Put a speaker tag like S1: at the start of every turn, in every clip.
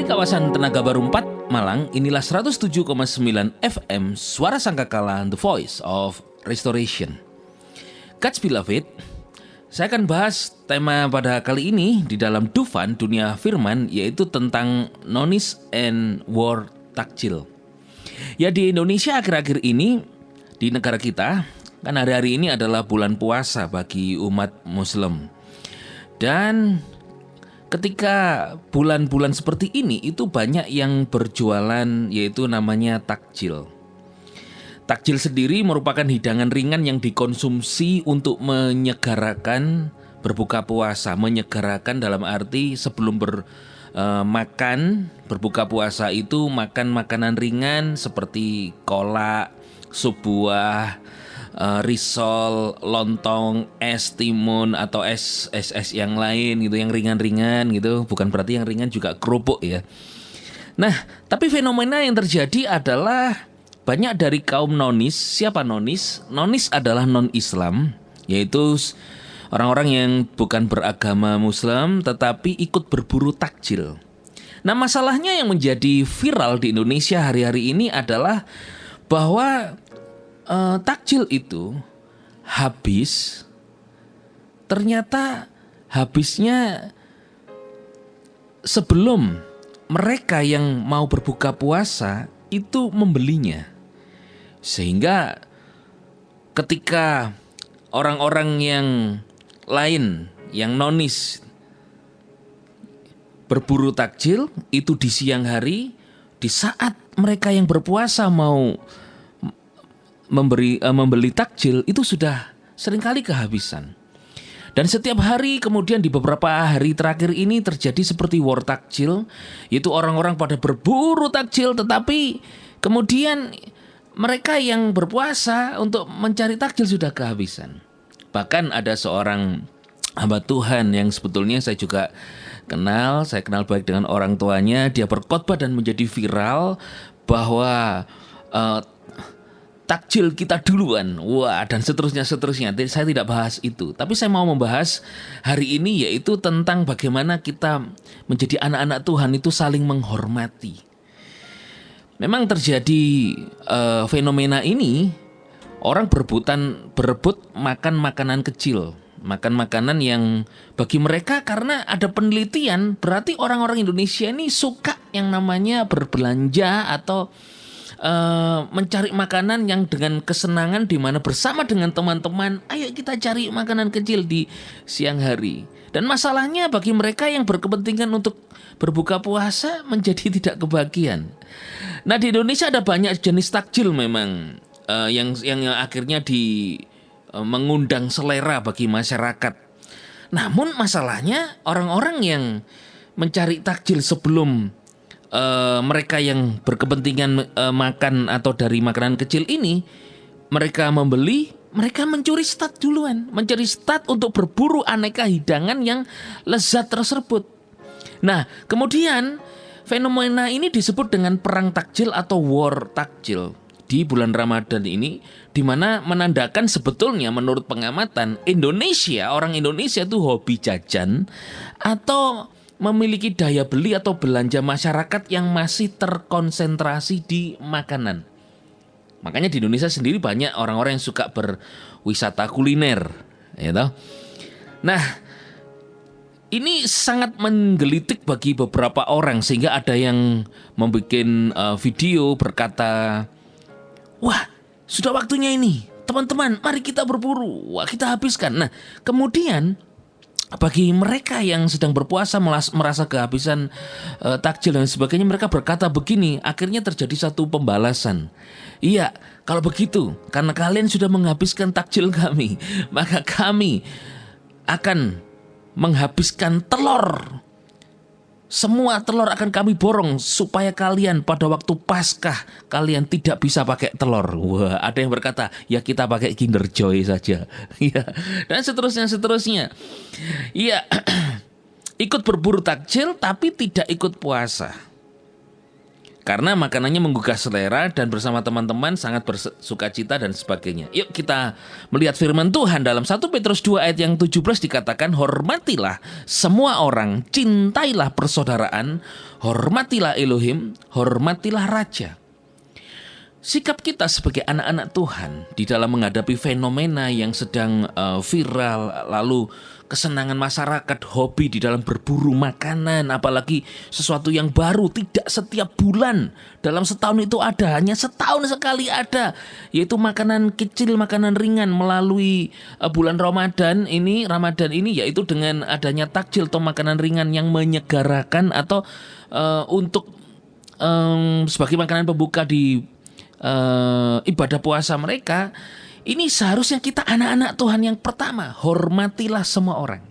S1: Dari kawasan Tenaga Baru 4, Malang, inilah 107,9 FM Suara Sangkakala, The Voice of Restoration. God's Beloved, saya akan bahas tema pada kali ini di dalam Dufan, Dunia Firman, yaitu tentang Nonis and War Takjil. Ya, di Indonesia akhir-akhir ini, di negara kita, kan hari-hari ini adalah bulan puasa bagi umat Muslim. Dan ketika bulan-bulan seperti ini itu banyak yang berjualan, yaitu namanya takjil. Takjil sendiri merupakan hidangan ringan yang dikonsumsi untuk menyegarakan berbuka puasa. Menyegarakan dalam arti sebelum makan berbuka puasa itu makan makanan ringan seperti kolak, sup buah, risol, lontong, es timun atau es yang lain gitu, yang ringan-ringan gitu. Bukan berarti yang ringan juga kerupuk ya. Nah, tapi fenomena yang terjadi adalah banyak dari kaum nonis. Siapa nonis? Nonis adalah non-Islam, yaitu orang-orang yang bukan beragama Muslim tetapi ikut berburu takjil. Nah, masalahnya yang menjadi viral di Indonesia hari-hari ini adalah bahwa takjil itu habis, ternyata habisnya sebelum mereka yang mau berbuka puasa itu membelinya. Sehingga ketika orang-orang yang lain, yang nonis berburu takjil itu di siang hari, di saat mereka yang berpuasa mau membeli takjil itu sudah seringkali kehabisan. Dan setiap hari kemudian di beberapa hari terakhir ini terjadi seperti war takjil, yaitu orang-orang pada berburu takjil tetapi kemudian mereka yang berpuasa untuk mencari takjil sudah kehabisan. Bahkan ada seorang hamba Tuhan yang sebetulnya saya juga kenal, saya kenal baik dengan orang tuanya. Dia berkhotbah dan menjadi viral bahwa takjil kita duluan, wah, dan seterusnya. Saya tidak bahas itu, tapi saya mau membahas hari ini yaitu tentang bagaimana kita menjadi anak-anak Tuhan itu saling menghormati. Memang terjadi fenomena ini, orang berebut makan makanan kecil, makan makanan yang bagi mereka, karena ada penelitian, berarti orang-orang Indonesia ini suka yang namanya berbelanja atau mencari makanan yang dengan kesenangan, di mana bersama dengan teman-teman, ayo kita cari makanan kecil di siang hari. Dan masalahnya bagi mereka yang berkepentingan untuk berbuka puasa menjadi tidak kebagian. Nah, di Indonesia ada banyak jenis takjil memang yang akhirnya mengundang selera bagi masyarakat. Namun masalahnya orang-orang yang mencari takjil sebelum mereka yang berkepentingan makan atau dari makanan kecil ini, mereka membeli, mereka mencuri start duluan, mencuri start untuk berburu aneka hidangan yang lezat tersebut. Nah, kemudian fenomena ini disebut dengan perang takjil atau war takjil di bulan Ramadan ini, di mana menandakan sebetulnya menurut pengamatan Indonesia, orang Indonesia itu hobi jajan atau memiliki daya beli atau belanja masyarakat yang masih terkonsentrasi di makanan. Makanya di Indonesia sendiri banyak orang-orang yang suka berwisata kuliner, ya toh. Nah, ini sangat menggelitik bagi beberapa orang sehingga ada yang membuat video berkata, "Wah, sudah waktunya ini, teman-teman, mari kita berburu, wah, kita habiskan." Nah, kemudian bagi mereka yang sedang berpuasa merasa kehabisan takjil dan sebagainya, mereka berkata begini, akhirnya terjadi satu pembalasan. Iya, kalau begitu, karena kalian sudah menghabiskan takjil kami, maka kami akan menghabiskan telur. Semua telur akan kami borong supaya kalian pada waktu Paskah kalian tidak bisa pakai telur. Wah, ada yang berkata, ya kita pakai Kinder Joy saja. Ya, dan seterusnya. Iya, ikut berburu takjil tapi tidak ikut puasa. Karena makanannya menggugah selera dan bersama teman-teman sangat bersukacita dan sebagainya. Yuk kita melihat firman Tuhan dalam 1 Petrus 2 ayat yang 17 dikatakan, hormatilah semua orang, cintailah persaudaraan, hormatilah Elohim, hormatilah Raja. Sikap kita sebagai anak-anak Tuhan di dalam menghadapi fenomena yang sedang viral, lalu kesenangan masyarakat, hobi di dalam berburu makanan, apalagi sesuatu yang baru, tidak setiap bulan, dalam setahun itu ada, hanya setahun sekali ada, yaitu makanan kecil, makanan ringan melalui bulan Ramadan ini, yaitu dengan adanya takjil atau makanan ringan yang menyegarakan atau untuk sebagai makanan pembuka di ibadah puasa mereka. Ini seharusnya kita anak-anak Tuhan yang pertama, hormatilah semua orang.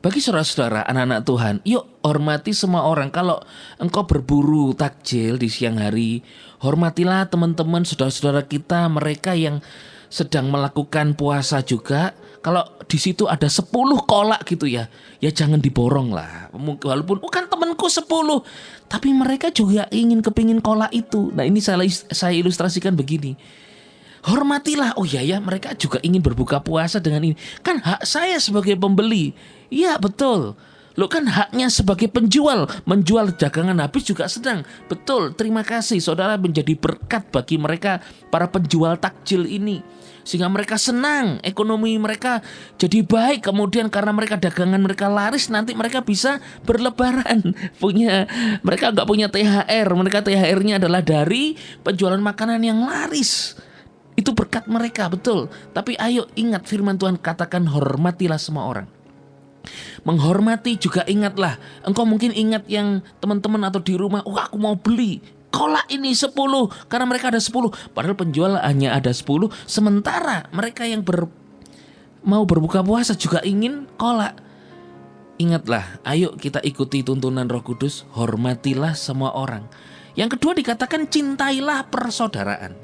S1: Bagi saudara-saudara anak-anak Tuhan, yuk hormati semua orang. Kalau engkau berburu takjil di siang hari, hormatilah teman-teman saudara-saudara kita, mereka yang sedang melakukan puasa juga. Kalau di situ ada 10 kolak gitu ya jangan diborong lah. Walaupun kan temanku 10, tapi mereka juga kepingin kolak itu. Nah ini saya ilustrasikan begini. Hormatilah, oh ya mereka juga ingin berbuka puasa dengan ini. Kan hak saya sebagai pembeli. Iya betul. Lo kan haknya sebagai penjual, menjual dagangan habis juga sedang. Betul, terima kasih saudara menjadi berkat bagi mereka para penjual takjil ini. Sehingga mereka senang, ekonomi mereka jadi baik. Kemudian karena mereka dagangan mereka laris, nanti mereka bisa berlebaran. Mereka nggak punya THR, mereka THR-nya adalah dari penjualan makanan yang laris. Itu berkat mereka, betul. Tapi ayo ingat firman Tuhan katakan hormatilah semua orang. Menghormati juga ingatlah. Engkau mungkin ingat yang teman-teman atau di rumah, aku mau beli kolak ini 10 karena mereka ada 10. Padahal penjual hanya ada 10. Sementara mereka yang mau berbuka puasa juga ingin kolak. Ingatlah, ayo kita ikuti tuntunan Roh Kudus, hormatilah semua orang. Yang kedua dikatakan cintailah persaudaraan.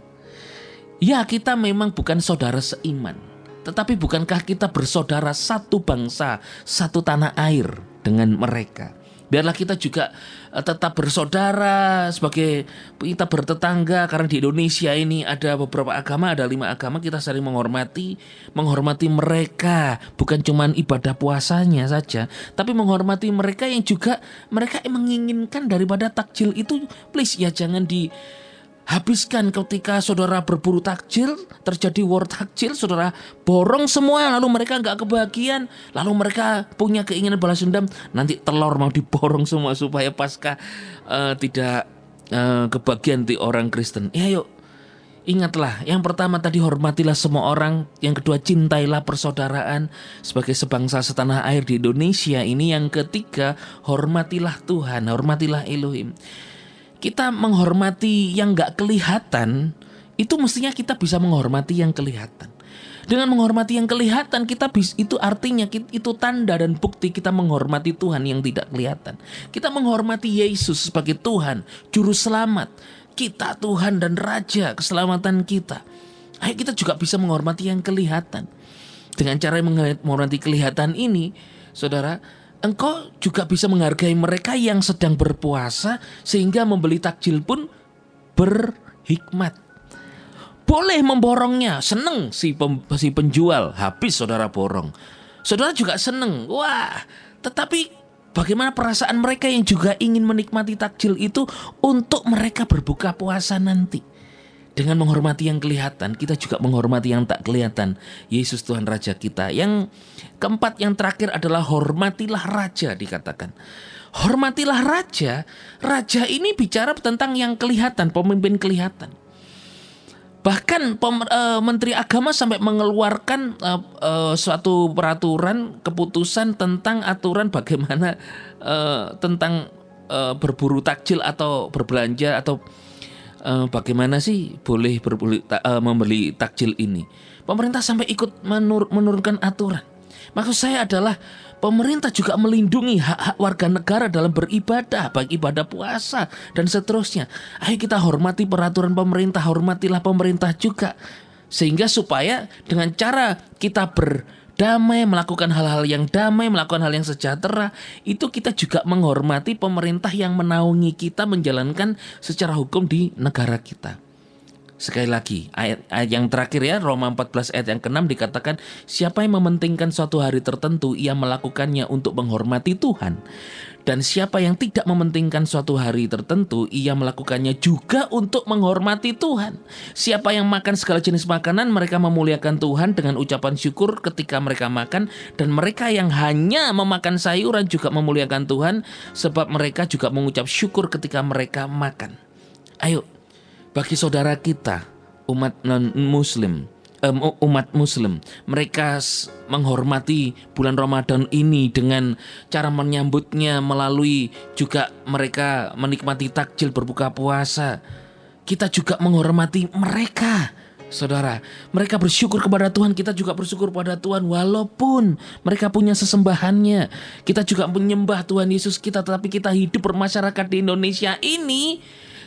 S1: Ya, kita memang bukan saudara seiman, tetapi bukankah kita bersaudara satu bangsa, satu tanah air dengan mereka? Biarlah kita juga tetap bersaudara sebagai kita bertetangga. Karena di Indonesia ini ada beberapa agama, ada 5 agama, kita saling menghormati mereka. Bukan cuma ibadah puasanya saja, tapi menghormati mereka yang juga mereka menginginkan daripada takjil itu. Please ya jangan dihabiskan ketika saudara berburu takjil, terjadi war takjil, saudara borong semua, lalu mereka nggak kebahagiaan, lalu mereka punya keinginan balas dendam, nanti telur mau diborong semua supaya pasca tidak kebahagiaan di orang Kristen. Ya yuk, ingatlah, yang pertama tadi hormatilah semua orang, yang kedua cintailah persaudaraan sebagai sebangsa setanah air di Indonesia ini, yang ketiga hormatilah Tuhan, hormatilah Elohim. Kita menghormati yang gak kelihatan, itu mestinya kita bisa menghormati yang kelihatan. Dengan menghormati yang kelihatan, itu artinya itu tanda dan bukti kita menghormati Tuhan yang tidak kelihatan. Kita menghormati Yesus sebagai Tuhan, Juru Selamat kita, Tuhan dan Raja keselamatan kita. Ayo kita juga bisa menghormati yang kelihatan. Dengan cara menghormati kelihatan ini, saudara, engkau juga bisa menghargai mereka yang sedang berpuasa, sehingga membeli takjil pun berhikmat. Boleh memborongnya, seneng si penjual, habis saudara borong. Saudara juga seneng, wah. Tetapi bagaimana perasaan mereka yang juga ingin menikmati takjil itu untuk mereka berbuka puasa nanti? Dengan menghormati yang kelihatan, kita juga menghormati yang tak kelihatan, Yesus Tuhan Raja kita. Yang keempat, yang terakhir adalah hormatilah Raja dikatakan. Hormatilah Raja. Raja ini bicara tentang yang kelihatan, pemimpin kelihatan. Bahkan Menteri Agama sampai mengeluarkan suatu peraturan, keputusan tentang aturan bagaimana tentang berburu takjil atau berbelanja atau bagaimana sih boleh membeli takjil ini. Pemerintah sampai ikut menurunkan aturan. Maksud saya adalah pemerintah juga melindungi hak-hak warga negara dalam beribadah, baik ibadah puasa dan seterusnya. Ayo kita hormati peraturan pemerintah, hormatilah pemerintah juga. Sehingga supaya dengan cara kita damai, melakukan hal-hal yang damai, melakukan hal yang sejahtera, itu kita juga menghormati pemerintah yang menaungi kita menjalankan secara hukum di negara kita. Sekali lagi, ayat yang terakhir ya, Roma 14 ayat yang ke-6 dikatakan, siapa yang mementingkan suatu hari tertentu, ia melakukannya untuk menghormati Tuhan. Dan siapa yang tidak mementingkan suatu hari tertentu, ia melakukannya juga untuk menghormati Tuhan. Siapa yang makan segala jenis makanan, mereka memuliakan Tuhan dengan ucapan syukur ketika mereka makan. Dan mereka yang hanya memakan sayuran juga memuliakan Tuhan, sebab mereka juga mengucap syukur ketika mereka makan. Ayo, bagi saudara kita, umat non-muslim, umat muslim, mereka menghormati bulan Ramadan ini dengan cara menyambutnya melalui juga mereka menikmati takjil berbuka puasa. Kita juga menghormati mereka, saudara. Mereka bersyukur kepada Tuhan, kita juga bersyukur pada Tuhan. Walaupun mereka punya sesembahannya, kita juga menyembah Tuhan Yesus kita, tetapi kita hidup bermasyarakat di Indonesia ini.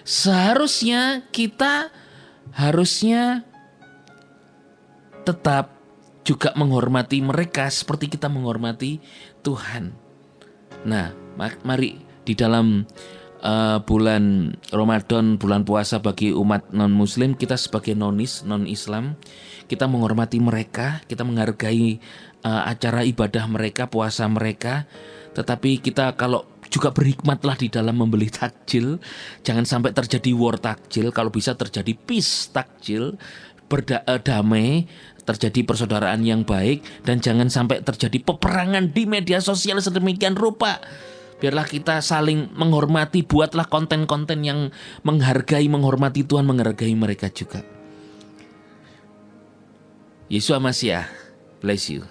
S1: Seharusnya kita tetap juga menghormati mereka seperti kita menghormati Tuhan. Nah, mari di dalam bulan Ramadan, bulan puasa bagi umat non-muslim, kita sebagai non-Islam, kita menghormati mereka, kita menghargai acara ibadah mereka, puasa mereka. Tetapi kita kalau juga berhikmatlah di dalam membeli takjil. Jangan sampai terjadi war takjil. Kalau bisa terjadi peace takjil, berdamai, terjadi persaudaraan yang baik. Dan jangan sampai terjadi peperangan di media sosial sedemikian rupa. Biarlah kita saling menghormati. Buatlah konten-konten yang menghargai, menghormati Tuhan, menghargai mereka juga. Yesus Masiah, bless you.